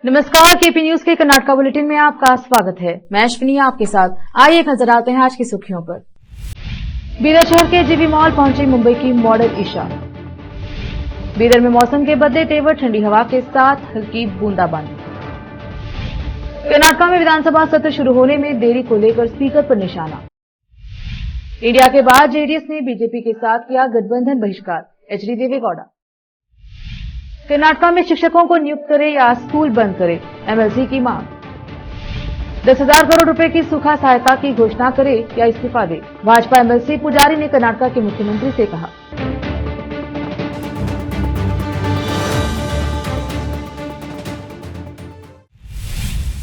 नमस्कार, KP news के Karnataka bulletin में आपका स्वागत है। मैं अश्विनी आपके साथ। आइए एक नजर आते हैं आज की सुर्खियों पर। बीदर शहर के जीवी मॉल पहुंची मुंबई की मॉडल ईशा। बीदर में मौसम के बदले तेवर, ठंडी हवा के साथ हल्की बूंदाबांदी। कर्नाटका में विधानसभा सत्र शुरू होने में देरी को लेकर स्पीकर पर निशाना। इंडिया के बाद जेडीएस ने बीजेपी के साथ किया गठबंधन बहिष्कार, एचडी देवेगौड़ा। कर्नाटका में शिक्षकों को नियुक्त करे या स्कूल बंद करे, एमएलसी की मांग। 10,000 करोड़ रुपए की सूखा सहायता की घोषणा करे या इस्तीफा दे, भाजपा एमएलसी पुजारी ने कर्नाटका के मुख्यमंत्री से कहा।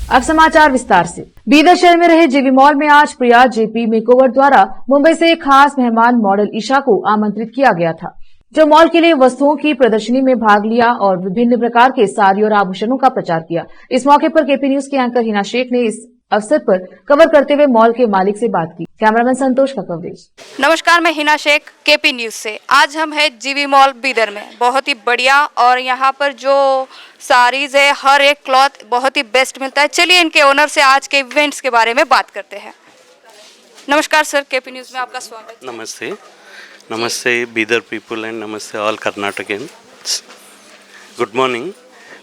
अब समाचार विस्तार से। बीदर शहर में रहे जीवी मॉल में आज प्रिया जेपी मेकओवर द्वारा मुंबई से एक खास मेहमान मॉडल ईशा को आमंत्रित किया गया था, जो मॉल के लिए वस्तुओं की प्रदर्शनी में भाग लिया और विभिन्न प्रकार के साड़ी और आभूषणों का प्रचार किया। इस मौके पर केपी न्यूज की एंकर हिना शेख ने इस अवसर पर कवर करते हुए मॉल के मालिक से बात की। कैमरामैन संतोष का कवरेज। नमस्कार, मैं हिना शेख, केपी न्यूज से। आज हम हैं जीवी मॉल बीदर में, बहुत ही बढ़िया, और यहाँ पर जो साड़ीज है, हर एक क्लॉथ बहुत ही बेस्ट मिलता है। चलिए इनके ओनर से आज के इवेंट्स के बारे में बात करते हैं। नमस्कार सर, केपी न्यूज में आपका स्वागत। नमस्ते, नमस्ते बीदर पीपल एंड नमस्ते all Karnatakians. Good morning.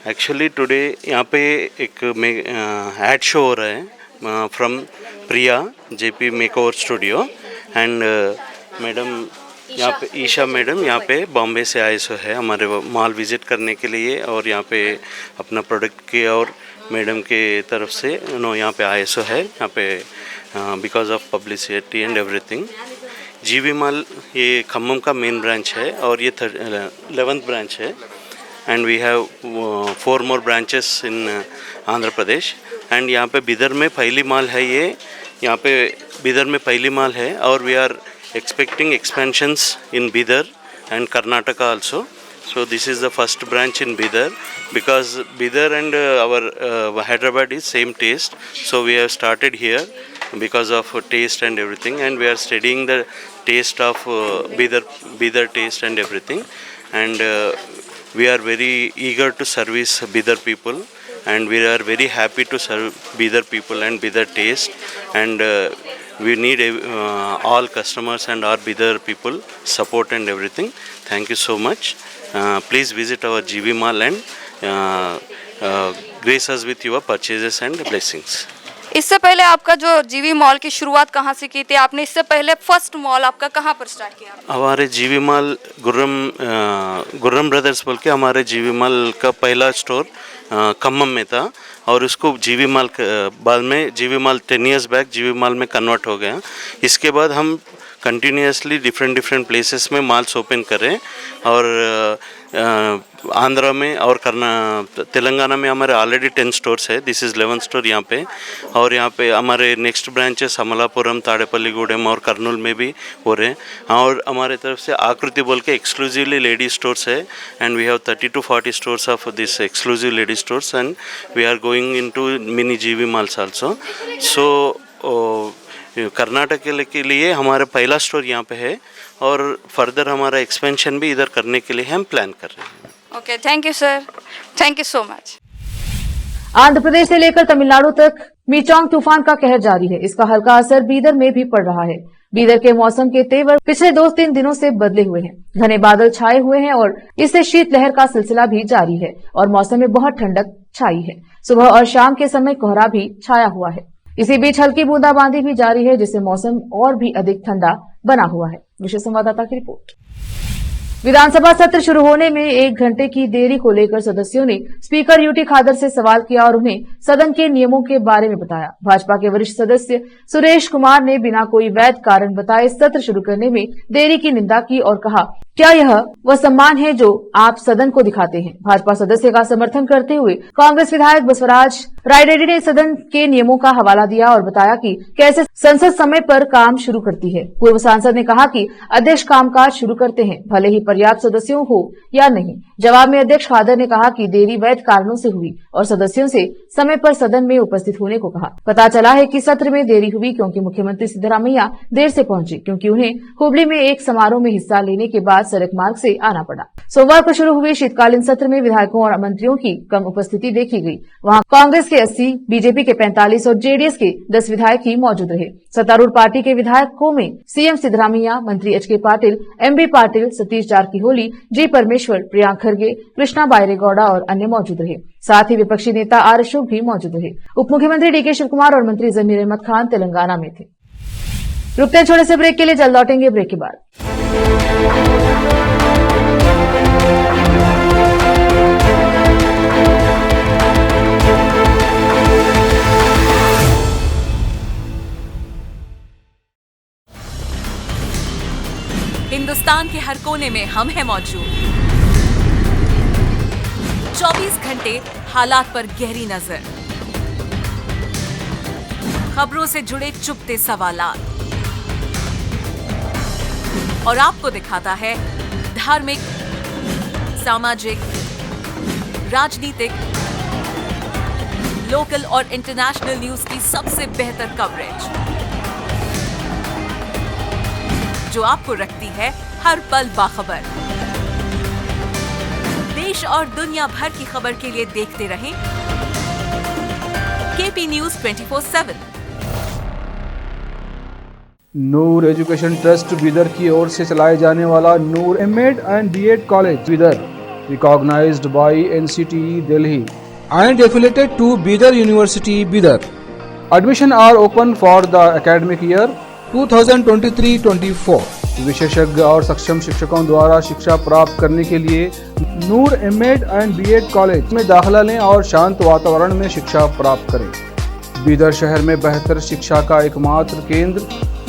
Actually today यहाँ पे एक एड शो हो रहा है from Priya JP makeover studio and madam यहाँ पे ईशा मैडम यहाँ पे बॉम्बे से आए सो है हमारे मॉल विजिट करने के लिए, और यहाँ पे अपना प्रोडक्ट के और मैडम के तरफ से यहाँ पे आए सो है यहाँ पे because of publicity and everything. जीवी मॉल ये खम्मम का मेन ब्रांच है और ये 11th ब्रांच है and we have 4 more branches in Andhra Pradesh. And यहाँ पे बीदर में पहली मॉल है ये, यहाँ पे बीदर में पहली मॉल है और we are expecting expansions in Bidar and Karnataka also. So this is the first branch in Bidar because Bidar and our Hyderabad is same taste. So we have started here because of taste and everything, and we are studying the taste of Bidar taste and everything, and we are very eager to service Bidar people, and we are very happy to serve Bidar people and Bidar taste, and we need all customers and our Bidar people support and everything. Thank you so much. Please visit our GV Mall and grace us with your purchases and blessings. इससे पहले आपका जो जीवी mall की शुरुआत कहाँ से की थी आपने? इससे पहले फर्स्ट मॉल आपका कहाँ पर स्टार्ट किया? हमारे जीवी मॉल गुर्रम ब्रदर्स बोल के हमारे जीवी मॉल का पहला स्टोर खम्मम में था, और उसको जीवी मॉल बाद में जीवी मॉल 10 years बैक जीवी मॉल में कन्वर्ट हो गया। इसके बाद हम कंटिन्यूसली डिफरेंट प्लेसेस में मॉल्स ओपन करें, और आंध्रा में और तेलंगाना में हमारे ऑलरेडी 10 स्टोर्स है। दिस इज़ 11th स्टोर यहाँ पे, और यहाँ पे हमारे नेक्स्ट ब्रांचेस अमलापुरम, ताड़ेपल्लीगूडेम और कर्नूल में भी हो रहे हैं। और हमारे तरफ से आकृति बोल के एक्सक्लूसिवली लेडी स्टोर्स है, and we have 30 to 40 stores of this exclusive lady stores, and we are going into mini GV malls also. So Karnataka के लिए हमारा पहला स्टोर यहाँ पे है, और फर्दर हमारा एक्सपेंशन भी इधर करने के लिए हम प्लान कर रहे हैं। Okay, thank you sir, thank you so much. Andhra Pradesh से लेकर तमिलनाडु तक मीचांग तूफान का कहर जारी है। इसका हल्का असर बीदर में भी पड़ रहा है। बीदर के मौसम के तेवर पिछले 2-3 दिनों से बदले हुए हैं। घने बादल छाए हुए हैं और इससे शीतलहर का सिलसिला भी जारी है, और मौसम में बहुत ठंडक छाई है। सुबह और शाम के समय कोहरा भी छाया हुआ है। इसी बीच हल्की बूंदाबांदी भी जारी है, जिससे मौसम और भी अधिक ठंडा बना हुआ है। विशेष संवाददाता की रिपोर्ट। विधानसभा सत्र शुरू होने में 1 घंटे की देरी को लेकर सदस्यों ने स्पीकर यूटी खादर से सवाल किया और उन्हें सदन के नियमों के बारे में बताया। भाजपा के वरिष्ठ सदस्य सुरेश कुमार ने बिना कोई वैध कारण बताए सत्र शुरू करने में देरी की निंदा की और कहा, क्या यह वह सम्मान है जो आप सदन को दिखाते हैं? भाजपा सदस्य का समर्थन करते हुए कांग्रेस विधायक बसवराज रायरेड्डी ने सदन के नियमों का हवाला दिया और बताया कि कैसे संसद समय पर काम शुरू करती है। पूर्व सांसद ने कहा कि अध्यक्ष कामकाज शुरू करते हैं, भले ही पर्याप्त सदस्यों हो या नहीं। जवाब में अध्यक्ष खादर ने कहा कि देरी वैध कारणों से हुई और सदस्यों से समय पर सदन में उपस्थित होने को कहा। पता चला है कि सत्र में देरी हुई क्योंकि मुख्यमंत्री सिद्धरामैया देर से पहुंचे, क्योंकि उन्हें हुबली में एक समारोह में हिस्सा लेने के बाद सड़क मार्ग से आना पड़ा। सोमवार को शुरू हुए शीतकालीन सत्र में विधायकों और मंत्रियों की कम उपस्थिति देखी गई। वहां कांग्रेस के 80, बीजेपी के 45 और जेडीएस के 10 विधायक ही मौजूद रहे। सत्तारूढ़ पार्टी के विधायकों में सीएम सिद्धरामैया, मंत्री एच.के. पाटिल, एम.बी. पाटिल, सतीश जारकीहोली, जी. परमेश्वर, प्रियांक खरगे, कृष्णा बायरेगौड़ा और अन्य मौजूद रहे। साथ ही विपक्षी नेता आर अशोक भी मौजूद रहे। उप मुख्यमंत्री डी.के. शिवकुमार और मंत्री जमीर अहमद खान तेलंगाना में थे। रुकते हैं छोटे से ब्रेक के लिए, जल्द लौटेंगे ब्रेक के बाद। हिंदुस्तान के हर कोने में हम हैं मौजूद। 24 घंटे हालात पर गहरी नजर, खबरों से जुड़े चुपते सवालात और आपको दिखाता है धार्मिक, सामाजिक, राजनीतिक, लोकल और इंटरनेशनल न्यूज की सबसे बेहतर कवरेज, जो आपको रखती है हर पल बाखबर। देश और दुनिया भर की खबर के लिए देखते रहें KP news 24/7। Noor education trust Bidar की ओर से चलाए जाने वाला Noor MEd and BEd college Bidar, recognised by NCTE Delhi and affiliated to Bidar University Bidar. Admission are open for the academic year 2023-24. विशेषज्ञ और सक्षम शिक्षकों द्वारा शिक्षा प्राप्त करने के लिए नूर एमएड एंड बीएड कॉलेज में दाखिला लें और शांत वातावरण में शिक्षा प्राप्त करें। बीदर शहर में बेहतर शिक्षा का एकमात्र केंद्र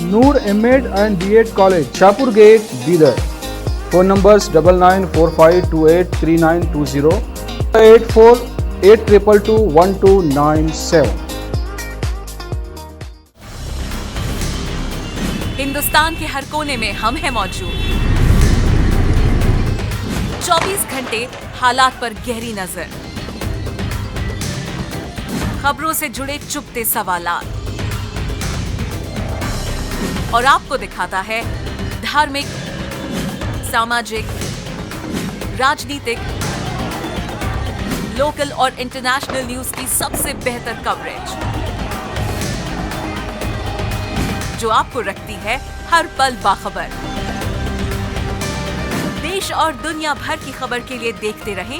Noor MEd and BEd college, Shahpur gate, Bidar. Phone numbers 9945283920, 8482221297। Hindustan के हर कोने में हम हैं मौजूद। 24 घंटे हालात पर गहरी नजर, खबरों से जुड़े चुपते सवालात और आपको दिखाता है धार्मिक, सामाजिक, राजनीतिक, लोकल और इंटरनेशनल न्यूज की सबसे बेहतर कवरेज, जो आपको रखती है हर पल बाखबर। देश और दुनिया भर की खबर के लिए देखते रहें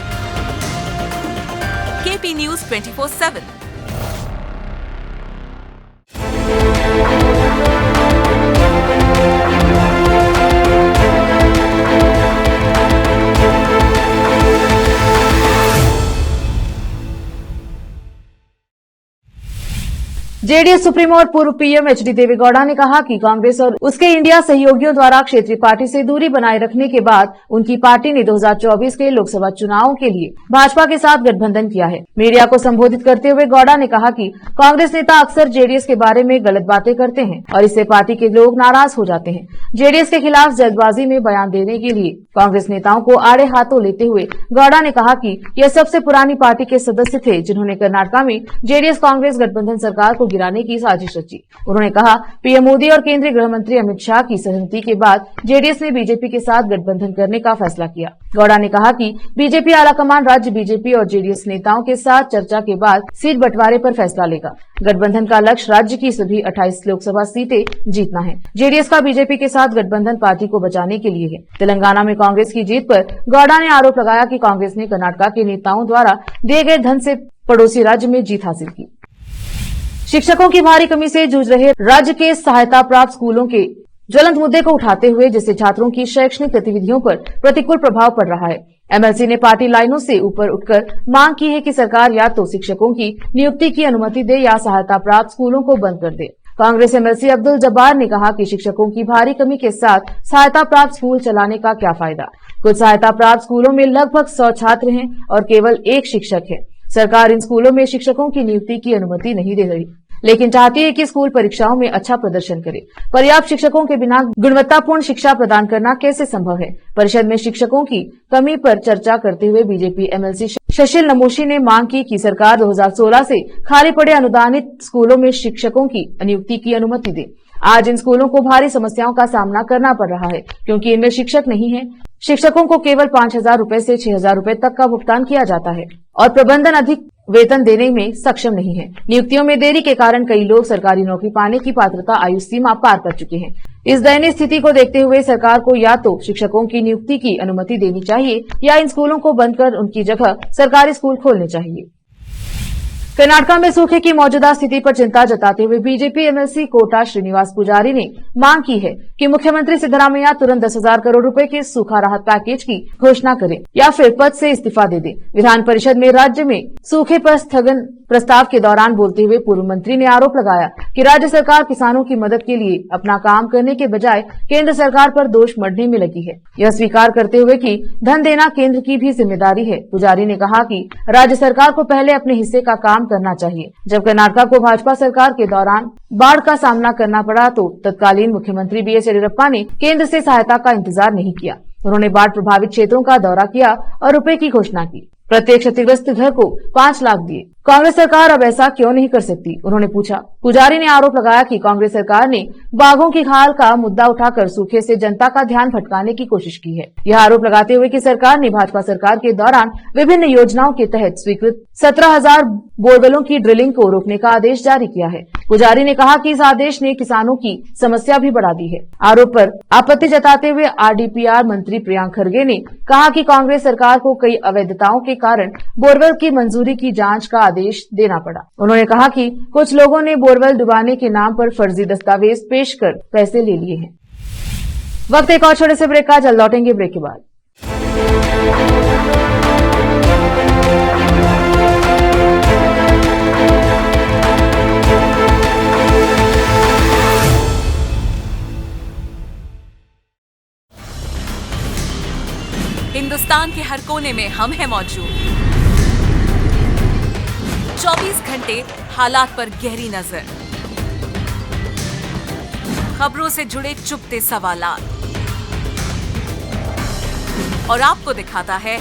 केपी न्यूज 24/7। जेडीएस सुप्रीमो और पूर्व पीएम एचडी देवेगौड़ा ने कहा कि कांग्रेस और उसके इंडिया सहयोगियों द्वारा क्षेत्रीय पार्टी से दूरी बनाए रखने के बाद उनकी पार्टी ने 2024 के लोकसभा चुनावों के लिए भाजपा के साथ गठबंधन किया है। मीडिया को संबोधित करते हुए गौड़ा ने कहा कि कांग्रेस नेता अक्सर जेडीएस के बारे में गलत बातें करते हैं और इससे पार्टी के लोग नाराज हो जाते हैं। जेडीएस के खिलाफ जल्दबाजी में बयान देने के लिए कांग्रेस नेताओं को आड़े हाथों लेते हुए गौड़ा ने कहा कि यह सबसे पुरानी पार्टी के सदस्य थे जिन्होंने कर्नाटक में जेडीएस कांग्रेस गठबंधन सरकार को गिराने की साजिश रची। उन्होंने कहा, पीएम मोदी और केंद्रीय गृह मंत्री अमित शाह की सहमति के बाद जेडीएस ने बीजेपी के साथ गठबंधन करने का फैसला किया। गौड़ा ने कहा कि बीजेपी आलाकमान राज्य बीजेपी और जेडीएस नेताओं के साथ चर्चा के बाद सीट बंटवारे पर फैसला लेगा। गठबंधन का लक्ष्य राज्य की सभी 28 लोकसभा सीटें जीतना है। जेडीएस का बीजेपी के साथ गठबंधन पार्टी को बचाने के लिए है। तेलंगाना में कांग्रेस की जीत पर गौड़ा ने आरोप लगाया कि कांग्रेस ने कर्नाटक के नेताओं द्वारा दिए गए धन से पड़ोसी राज्य में जीत हासिल की। शिक्षकों की भारी कमी से जूझ रहे राज्य के सहायता प्राप्त स्कूलों के ज्वलंत मुद्दे को उठाते हुए जिससे छात्रों की शैक्षणिक गतिविधियों पर प्रतिकूल प्रभाव पड़ रहा है, एमएलसी ने पार्टी लाइनों से ऊपर उठकर मांग की है कि सरकार या तो शिक्षकों की नियुक्ति की अनुमति दे या सहायता प्राप्त स्कूलों को बंद कर दे। कांग्रेस एमएलसी अब्दुल जब्बार ने कहा कि शिक्षकों की भारी कमी के साथ सहायता प्राप्त स्कूल चलाने का क्या फायदा। कुछ सहायता प्राप्त स्कूलों में लगभग 100 छात्र हैं और केवल 1 शिक्षक है। सरकार इन स्कूलों में शिक्षकों की नियुक्ति की अनुमति नहीं दे रही, लेकिन चाहती है कि स्कूल परीक्षाओं में अच्छा प्रदर्शन करे। पर्याप्त शिक्षकों के बिना गुणवत्तापूर्ण शिक्षा प्रदान करना कैसे संभव है। परिषद में शिक्षकों की कमी पर चर्चा करते हुए बीजेपी एमएलसी शशिल नमोशी ने मांग की कि सरकार 2016 से खाली पड़े अनुदानित स्कूलों में शिक्षकों की नियुक्ति की अनुमति दे। आज इन स्कूलों को भारी समस्याओं का सामना करना पड़ रहा है क्योंकि इनमें शिक्षक नहीं है। शिक्षकों को केवल 5,000 रुपए से 6,000 रुपए तक का भुगतान किया जाता है और प्रबंधन अधिक वेतन देने में सक्षम नहीं है। नियुक्तियों में देरी के कारण कई लोग सरकारी नौकरी पाने की पात्रता आयु सीमा पार कर चुके हैं। इस दयनीय स्थिति को देखते हुए सरकार को या तो शिक्षकों की नियुक्ति की अनुमति देनी चाहिए या इन स्कूलों को बंद कर उनकी जगह सरकारी स्कूल खोलने चाहिए। कर्नाटक में सूखे की मौजूदा स्थिति पर चिंता जताते हुए बीजेपी एमएलसी कोटा श्रीनिवास पुजारी ने मांग की है कि मुख्यमंत्री सिद्धरामैया तुरंत 10,000 करोड़ रुपए के सूखा राहत पैकेज की घोषणा करें या फिर पद से इस्तीफा दे दें। विधान परिषद में राज्य में सूखे पर स्थगन प्रस्ताव के दौरान बोलते हुए पूर्व मंत्री ने आरोप लगाया कि राज्य सरकार किसानों की मदद के लिए अपना काम करने के बजाय केंद्र सरकार पर दोष मढ़ने में लगी है। यह स्वीकार करते हुए कि धन देना केंद्र की भी जिम्मेदारी है, पुजारी ने कहा कि राज्य सरकार को पहले अपने हिस्से का काम करना चाहिए। जब कर्नाटक को भाजपा सरकार के दौरान बाढ़ का सामना करना पड़ा तो तत्कालीन मुख्यमंत्री बीएस येदियुरप्पा ने केंद्र से सहायता का इंतजार नहीं किया। उन्होंने बाढ़ प्रभावित क्षेत्रों का दौरा किया और रुपए की घोषणा की। प्रत्येक क्षतिग्रस्त घर को 5 लाख दिए। कांग्रेस सरकार अब ऐसा क्यों नहीं कर सकती, उन्होंने पूछा। पुजारी ने आरोप लगाया कि कांग्रेस सरकार ने बाघों की खाल का मुद्दा उठाकर सूखे से जनता का ध्यान भटकाने की कोशिश की है। यह आरोप लगाते हुए कि सरकार ने भाजपा सरकार के दौरान विभिन्न योजनाओं के तहत स्वीकृत 17,000 बोरवेलों की ड्रिलिंग को रोकने का आदेश जारी किया है। पुजारी ने कहा कि इस आदेश ने किसानों की समस्या भी बढ़ा दी है। आरोप पर आपत्ति जताते हुए आरडीपीआर मंत्री प्रियांक खरगे ने कहा कि कांग्रेस सरकार को कई अवैधताओं के कारण बोरवेल की मंजूरी की जांच का आदेश देना पड़ा। उन्होंने कहा कि कुछ लोगों ने बोरवेल डुबाने के नाम पर फर्जी दस्तावेज पेश कर पैसे ले लिए हैं। वक्त एक और छोटे से ब्रेक का, जल्द लौटेंगे ब्रेक के बाद। हिंदुस्तान के हर कोने में हम हैं मौजूद। 24 घंटे हालात पर गहरी नजर, खबरों से जुड़े चुपते सवालात और आपको दिखाता है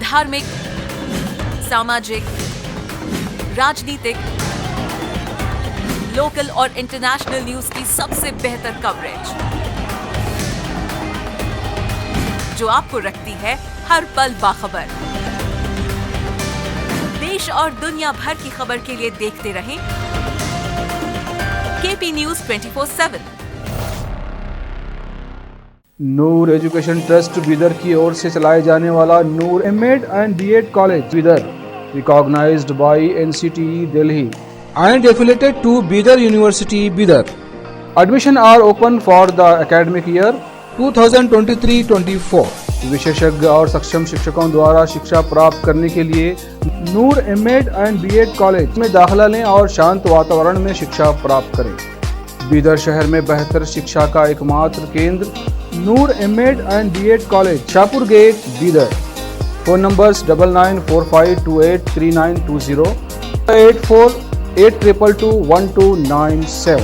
धार्मिक, सामाजिक, राजनीतिक, लोकल और इंटरनेशनल न्यूज की सबसे बेहतर कवरेज जो आपको रखती है हर पल बाखबर। देश और दुनिया भर की खबर के लिए देखते रहें KP news 24/7। Noor education trust Bidar की ओर से चलाए जाने वाला Noor MEd and BEd college Bidar, recognised by NCTE Delhi and affiliated to Bidar University Bidar. Admission are open for the academic year 2023-24. विशेषज्ञ और सक्षम शिक्षकों द्वारा शिक्षा प्राप्त करने के लिए नूर एमएड एंड बीएड कॉलेज में दाखिला लें और शांत वातावरण में शिक्षा प्राप्त करें। बीदर शहर में बेहतर शिक्षा का एकमात्र केंद्र Noor MEd and BEd college, Shahpur gate, Bidar. Phone numbers 9945283920, 8482221297।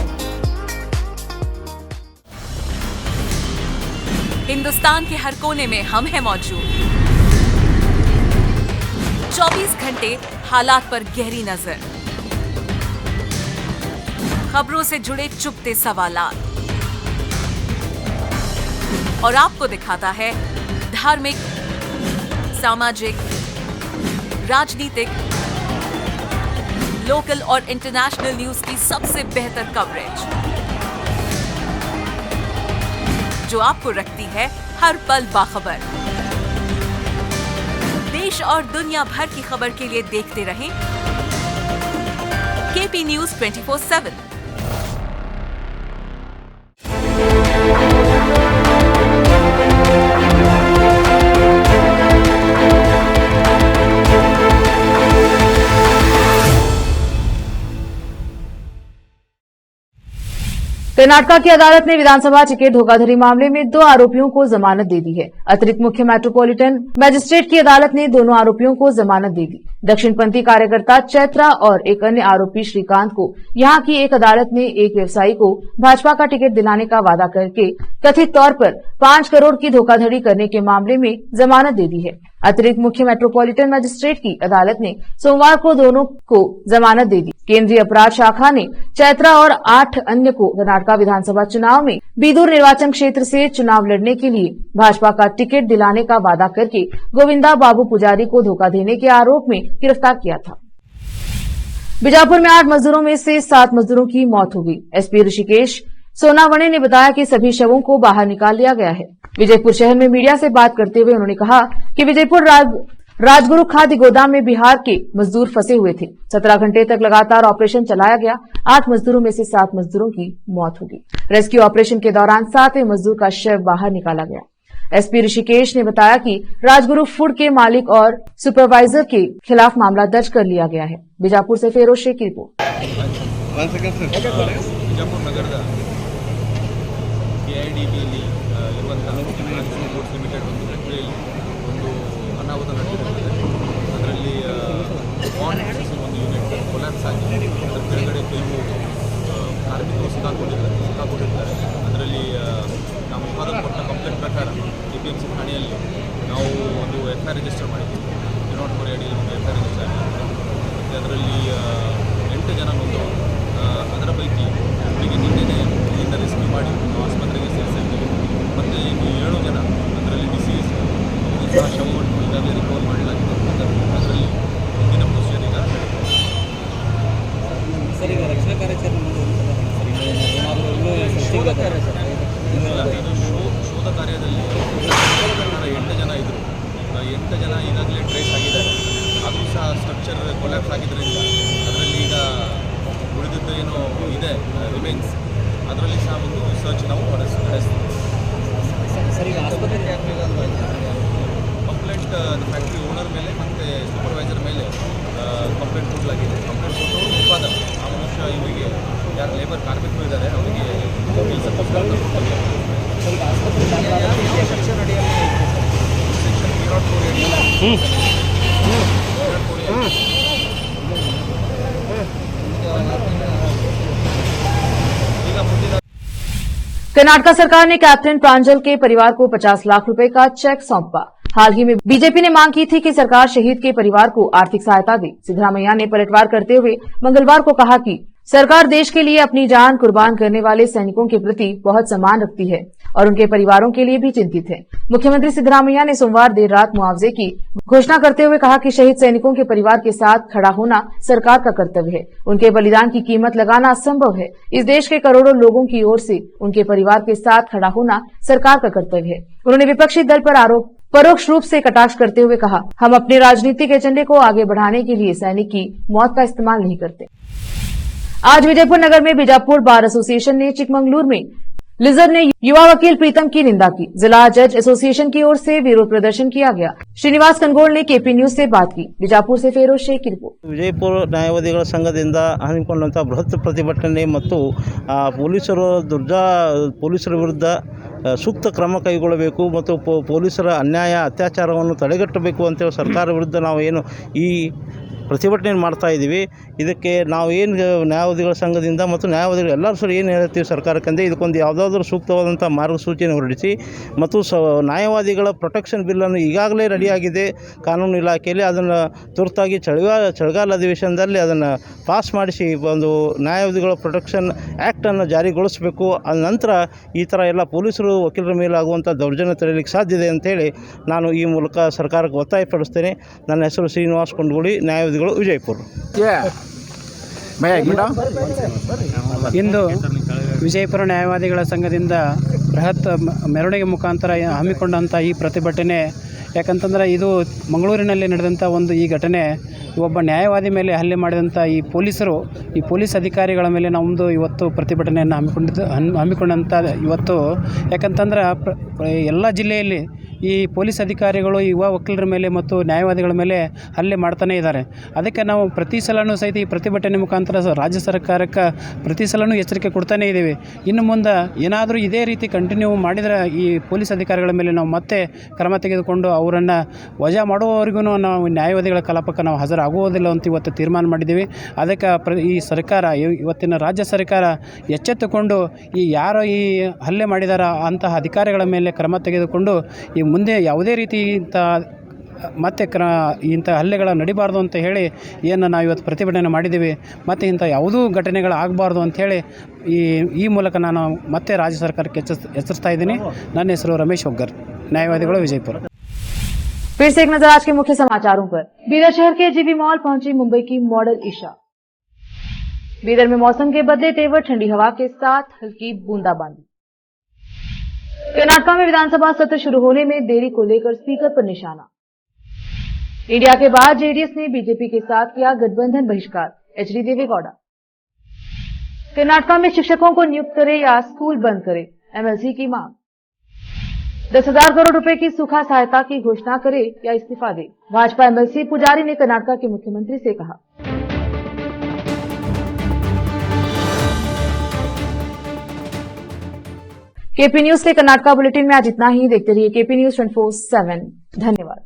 Hindustan के हर कोने में हम हैं मौजूद। 24 घंटे हालात पर गहरी नजर, खबरों से जुड़े चुपते सवालात और आपको दिखाता है धार्मिक, सामाजिक, राजनीतिक, लोकल और इंटरनेशनल न्यूज की सबसे बेहतर कवरेज जो आपको रखती है हर पल बाखबर। देश और दुनिया भर की खबर के लिए देखते रहें केपी न्यूज 24/7। कर्नाटक की अदालत ने विधानसभा टिकट धोखाधड़ी मामले में 2 आरोपियों को जमानत दे दी है। अतिरिक्त मुख्य मेट्रोपॉलिटन मजिस्ट्रेट की अदालत ने दोनों आरोपियों को जमानत दे दी। दक्षिणपंथी कार्यकर्ता चैत्रा और एक अन्य आरोपी श्रीकांत को यहां की एक अदालत ने एक व्यवसायी को भाजपा का टिकट दिलाने का वादा करके कथित तौर पर 5 करोड़ की धोखाधड़ी करने के मामले में जमानत दे दी है। अतिरिक्त मुख्य मेट्रोपॉलिटन मजिस्ट्रेट की अदालत ने सोमवार को दोनों को जमानत दे दी। केंद्रीय अपराध शाखा ने चैत्रा और 8 अन्य को कर्नाटक विधानसभा चुनाव में बीदूर निर्वाचन क्षेत्र से चुनाव लड़ने के लिए भाजपा का टिकट दिलाने का वादा करके गोविंदा बाबू पुजारी को धोखा देने के आरोप में गिरफ्तार किया था। बीजापुर में 8 मजदूरों में से 7 मजदूरों की मौत हो गई। एसपी ऋषिकेश सोनावणे ने बताया कि सभी शवों को बाहर निकाल लिया गया है। विजयपुर शहर में मीडिया से बात करते हुए उन्होंने कहा कि विजयपुर राजगुरु खाद्य गोदाम में बिहार के मजदूर फंसे हुए थे। 17 घंटे तक लगातार ऑपरेशन चलाया गया। 8 मजदूरों में से 7 मजदूरों की मौत हो गई। रेस्क्यू ऑपरेशन के दौरान 7वें मजदूर का शव बाहर निकाला गया। एसपी ऋषिकेश ने बताया कि राजगुरु फूड के मालिक और सुपरवाइजर के खिलाफ मामला दर्ज कर लिया गया है। बीजापुर से फेरोज शेख की रिपोर्ट। ಬಿಜಾಪುರ ನಗರದ KIDBಯಲ್ಲಿ ಇರುವಂತಹ ರಾಜಗುರು ಫುಡ್ಸ್ ಲಿಮಿಟೆಡ್ ಒಂದು ಫ್ಯಾಕ್ಟರಿಯಲ್ಲಿ ಒಂದು ಅನಾಹುತ ನಡೆದಿರುತ್ತದೆ. ಅದರಲ್ಲಿ ಒಂದು ಯೂನಿಟ್ ಕೊಲ್ಯಾಪ್ಸ್ ಆಗಿ ಅದರ ಕೆಳಗಡೆ ಕೆಲವು ಕಾರ್ಮಿಕರು ಸಿಕ್ಕಾಕೊಂಡಿದ್ದಾರೆ. ಅದರಲ್ಲಿ ನಾವು ವಿವಾದ ಕೊಟ್ಟ ಕಂಪ್ಲೇಂಟ್ ಪ್ರಕಾರ APMC ಠಾಣೆಯಲ್ಲಿ ನಾವು ಒಂದು FIR ರಿಜಿಸ್ಟರ್ ಮಾಡಿದ್ದೀವಿ. 204 ಅಡಿಯಲ್ಲಿ ಒಂದು FIR ರಿಜಿಸ್ಟರ್ ಆಗಿತ್ತು. ಮತ್ತು ಅದರಲ್ಲಿ 8 ಜನ ನೊಂದವರು. ಅದರ ಪೈಕಿ ಒಬ್ಬರಿಗೆ ನಿನ್ನೆನೇ ಇಲ್ಲಿಂದ ರೆಸ್ಕ್ಯೂ ಮಾಡಿ ಆಸ್ಪತ್ರೆಗೆ ಸೇರಿಸಿದ್ದೀವಿ. ಮತ್ತು ಇನ್ನು 7 ಜನ ಅದರಲ್ಲಿ ಡಿಸೀಸ್ ಅವರು ಸಹ ಶವವನ್ನು ಈಗಾಗಲೇ ರಿಕವರ್ ಮಾಡಲಾಗಿದೆ. ಅದರಲ್ಲಿ ಮುಂದಿನ ಪ್ರೊಸೀಜರ್ ಈಗ ಸರ್, ಈಗ ರಕ್ಷಣಾ ಕಾರ್ಯಾಚರಣೆ ಶೋಧ ಕಾರ್ಯದಲ್ಲಿ 8 ಜನ ಇದ್ದರು. 8 ಜನ ಈಗಾಗಲೇ ಟ್ರೇಸ್ ಆಗಿದ್ದಾರೆ. ಅದು ಸಹ ಸ್ಟ್ರಕ್ಚರ್ ಕೊಲ್ಯಾಪ್ಸ್ ಆಗಿದ್ದರಿಂದ ಅದರಲ್ಲಿ ಈಗ ಉಳಿದಿದ್ದು ಏನೋ ಇದೆ ರಿಮೈನ್ಸ್, ಅದರಲ್ಲಿ ಸಹ ಒಂದು ರಿಸರ್ಚ್ ನಾವು ನಡೆಸ್ತೀವಿ. ಸರ್, ಈಗ ಆಸ್ಪತ್ರೆ ಕಂಪ್ಲೇಂಟ್ ಫ್ಯಾಕ್ಟ್ರಿ ಓನರ್ ಮೇಲೆ ಮತ್ತು ಸೂಪರ್ವೈಸರ್ ಮೇಲೆ ಕಂಪ್ಲೇಂಟ್ ಕೊಡಲಾಗಿದೆ. ಕಂಪ್ಲೇಂಟ್ ಕೊಟ್ಟವರು ಉತ್ಪಾದಕ ಆ ಮನುಷ್ಯ ಇವರಿಗೆ ಯಾರು ಲೇಬರ್ ಕಾರ್ಮಿಕರು ಇದ್ದಾರೆ ಅವರಿಗೆ ಕೆಲಸಕ್ಕೋಸ್ಕರ ಸೆಕ್ಷನ್ ಅಡಿಯಲ್ಲಿ ಸೆಕ್ಷನ್ 304 ಅಡಿಯಲ್ಲಿ कर्नाटक सरकार ने कैप्टन प्रांजल के परिवार को 50 लाख रुपए का चेक सौंपा। हाल ही में बीजेपी ने मांग की थी कि सरकार शहीद के परिवार को आर्थिक सहायता दे। सिद्धरामैया ने पलटवार करते हुए मंगलवार को कहा कि सरकार देश के लिए अपनी जान कुर्बान करने वाले सैनिकों के प्रति बहुत सम्मान रखती है और उनके परिवारों के लिए भी चिंतित है। मुख्यमंत्री सिद्धरामैया ने सोमवार देर रात मुआवजे की घोषणा करते हुए कहा कि शहीद सैनिकों के परिवार के साथ खड़ा होना सरकार का कर्तव्य है। उनके बलिदान की कीमत लगाना असंभव है। इस देश के करोड़ों लोगों की ओर से उनके परिवार के साथ खड़ा होना सरकार का कर्तव्य है। उन्होंने विपक्षी दल पर आरोप परोक्ष रूप से कटाक्ष करते हुए कहा, हम अपने राजनीतिक एजेंडे को आगे बढ़ाने के लिए सैनिक की मौत का इस्तेमाल नहीं करते। आज विजयपुर नगर में बीजापुर बार एसोसिएशन ने चिकमंगलूर में लिजर ने युवा वकील प्रीतम की निंदा की। जिला जज एसोसिएशन की ओर से विरोध प्रदर्शन किया गया। श्रीनिवास कनगोल ने KP न्यूज से बात की। बीजापुर से फेरोज शेख की रिपोर्ट। ವಿಜಯಪುರ ನ್ಯಾಯವಾದಿಗಳ ಸಂಘದಿಂದ ಹಮ್ಮಿಕೊಂಡಂಥ ಬೃಹತ್ ಪ್ರತಿಭಟನೆ ಮತ್ತು ಪೊಲೀಸರ ವಿರುದ್ಧ ಸೂಕ್ತ ಕ್ರಮ ಕೈಗೊಳ್ಳಬೇಕು ಮತ್ತು ಪೊಲೀಸರ ಅನ್ಯಾಯ ಅತ್ಯಾಚಾರವನ್ನು ತಡೆಗಟ್ಟಬೇಕು ಅಂತೇಳಿ ಸರ್ಕಾರ ವಿರುದ್ಧ ನಾವು ಏನು ಈ ಪ್ರತಿಭಟನೆ ಮಾಡ್ತಾ ಇದ್ದೀವಿ. ಇದಕ್ಕೆ ನಾವು ಏನು ನ್ಯಾಯವಾದಿಗಳ ಸಂಘದಿಂದ ಮತ್ತು ನ್ಯಾಯವಾದಿಗಳು ಎಲ್ಲರೂ ಸರಿ ಏನು ಹೇಳ್ತೀವಿ ಸರ್ಕಾರಕ್ಕಂದರೆ ಇದಕ್ಕೊಂದು ಯಾವುದಾದ್ರೂ ಸೂಕ್ತವಾದಂಥ ಮಾರ್ಗಸೂಚಿಯನ್ನು ಹೊರಡಿಸಿ ಮತ್ತು ನ್ಯಾಯವಾದಿಗಳ ಪ್ರೊಟೆಕ್ಷನ್ ಬಿಲ್ಲನ್ನು ಈಗಾಗಲೇ ರೆಡಿಯಾಗಿದೆ ಕಾನೂನು ಇಲಾಖೆಯಲ್ಲಿ, ಅದನ್ನು ತುರ್ತಾಗಿ ಚಳಿಗಾಲ ಅಧಿವೇಶನದಲ್ಲಿ ಅದನ್ನು ಪಾಸ್ ಮಾಡಿಸಿ ಒಂದು ನ್ಯಾಯವಾದಿಗಳ ಪ್ರೊಟೆಕ್ಷನ್ ಆ್ಯಕ್ಟನ್ನು ಜಾರಿಗೊಳಿಸಬೇಕು. ಅದ ನಂತರ ಈ ಥರ ಎಲ್ಲ ಪೊಲೀಸರು ವಕೀಲರ ಮೇಲಾಗುವಂಥ ದೌರ್ಜನ್ಯ ತಡೆಯಲಿಕ್ಕೆ ಸಾಧ್ಯ ಇದೆ ಅಂಥೇಳಿ ನಾನು ಈ ಮೂಲಕ ಸರ್ಕಾರಕ್ಕೆ ಒತ್ತಾಯಪಡಿಸ್ತೇನೆ. ನನ್ನ ಹೆಸರು ಶ್ರೀನಿವಾಸ್ ಕೊಂಡಗೋಳಿ, ನ್ಯಾಯವಾದಿಗಳು ವಿಜಯಪುರ. ಇಂದು ವಿಜಯಪುರ ನ್ಯಾಯವಾದಿಗಳ ಸಂಘದಿಂದ ಬೃಹತ್ ಮೆರವಣಿಗೆ ಮುಖಾಂತರ ಹಮ್ಮಿಕೊಂಡಂಥ ಈ ಪ್ರತಿಭಟನೆ, ಯಾಕಂತಂದರೆ ಇದು ಮಂಗಳೂರಿನಲ್ಲಿ ನಡೆದಂಥ ಒಂದು ಈ ಘಟನೆ, ಒಬ್ಬ ನ್ಯಾಯವಾದಿ ಮೇಲೆ ಹಲ್ಲೆ ಮಾಡಿದಂಥ ಈ ಪೊಲೀಸ್ ಅಧಿಕಾರಿಗಳ ಮೇಲೆ ನಮ್ಮದು ಇವತ್ತು ಪ್ರತಿಭಟನೆಯನ್ನು ಹಮ್ಮಿಕೊಂಡಂಥ ಇವತ್ತು, ಯಾಕಂತಂದ್ರೆ ಎಲ್ಲ ಜಿಲ್ಲೆಯಲ್ಲಿ ಈ ಪೊಲೀಸ್ ಅಧಿಕಾರಿಗಳು ಯುವ ವಕೀಲರ ಮೇಲೆ ಮತ್ತು ನ್ಯಾಯವಾದಿಗಳ ಮೇಲೆ ಹಲ್ಲೆ ಮಾಡ್ತಾನೇ ಇದ್ದಾರೆ. ಅದಕ್ಕೆ ನಾವು ಪ್ರತಿ ಸಲವೂ ಸಹಿತ ಈ ಪ್ರತಿಭಟನೆ ಮುಖಾಂತರ ರಾಜ್ಯ ಸರ್ಕಾರಕ್ಕೆ ಪ್ರತಿ ಸಲವೂ ಎಚ್ಚರಿಕೆ ಕೊಡ್ತಾನೇ ಇದ್ದೀವಿ. ಇನ್ನು ಮುಂದೆ ಏನಾದರೂ ಇದೇ ರೀತಿ ಕಂಟಿನ್ಯೂ ಮಾಡಿದರೆ ಈ ಪೊಲೀಸ್ ಅಧಿಕಾರಿಗಳ ಮೇಲೆ ನಾವು ಮತ್ತೆ ಕ್ರಮ ತೆಗೆದುಕೊಂಡು ಅವರನ್ನು ವಜಾ ಮಾಡುವವರೆಗೂ ನಾವು ನ್ಯಾಯವಾದಿಗಳ ಕಲಾಪಕ್ಕೆ ನಾವು ಹಾಜರಾಗುವುದಿಲ್ಲ ಅಂತ ಇವತ್ತು ತೀರ್ಮಾನ ಮಾಡಿದ್ದೀವಿ. ಅದಕ್ಕೆ ಈ ಸರ್ಕಾರ, ಇವತ್ತಿನ ರಾಜ್ಯ ಸರ್ಕಾರ ಎಚ್ಚೆತ್ತುಕೊಂಡು ಈ ಯಾರು ಈ ಹಲ್ಲೆ ಮಾಡಿದಾರ ಅಂತಹ ಅಧಿಕಾರಿಗಳ ಮೇಲೆ ಕ್ರಮ ತೆಗೆದುಕೊಂಡು ಈ ಮುಂದೆ ಯಾವುದೇ ರೀತಿ ಮತ್ತೆ ಇಂಥ ಹಲ್ಲೆಗಳ ನಡಿಬಾರ್ದು ಅಂತ ಹೇಳಿ ಏನು ನಾವು ಇವತ್ತು ಪ್ರತಿಭಟನೆ ಮಾಡಿದ್ದೀವಿ, ಮತ್ತು ಇಂಥ ಯಾವುದೂ ಘಟನೆಗಳು ಆಗಬಾರ್ದು ಅಂಥೇಳಿ ಈ ಮೂಲಕ ನಾನು ಮತ್ತೆ ರಾಜ್ಯ ಸರ್ಕಾರಕ್ಕೆ ಎಚ್ಚರಿಸ್ತಾ ಇದ್ದೀನಿ. ನನ್ನ ಹೆಸರು ರಮೇಶ್ ಒಗ್ಗರ್, ನ್ಯಾಯವಾದಿಗಳು, विजयपुर। फिर से एक नजर आज के मुख्य समाचारों पर। बीदर शहर के जीवी मॉल पहुंची मुंबई की मॉडल ईशा। बीदर में मौसम के बदले तेवर, ठंडी हवा के साथ हल्की बूंदाबांदी। कर्नाटक में विधानसभा सत्र शुरू होने में देरी को लेकर स्पीकर पर निशाना। इंडिया के बाद जेडीएस ने बीजेपी के साथ किया गठबंधन बहिष्कार, एचडी देवेगौड़ा। कर्नाटक में शिक्षकों को नियुक्त करे या स्कूल बंद करे, एमएलसी की मांग। 10,000 करोड़ रुपए की सूखा सहायता की घोषणा करे या इस्तीफा दे, भाजपा एमएलसी पुजारी ने कर्नाटक के मुख्यमंत्री से कहा। केपी न्यूज के कर्नाटक बुलेटिन में आज इतना ही। देखते रहिए केपी न्यूज 24/7। धन्यवाद।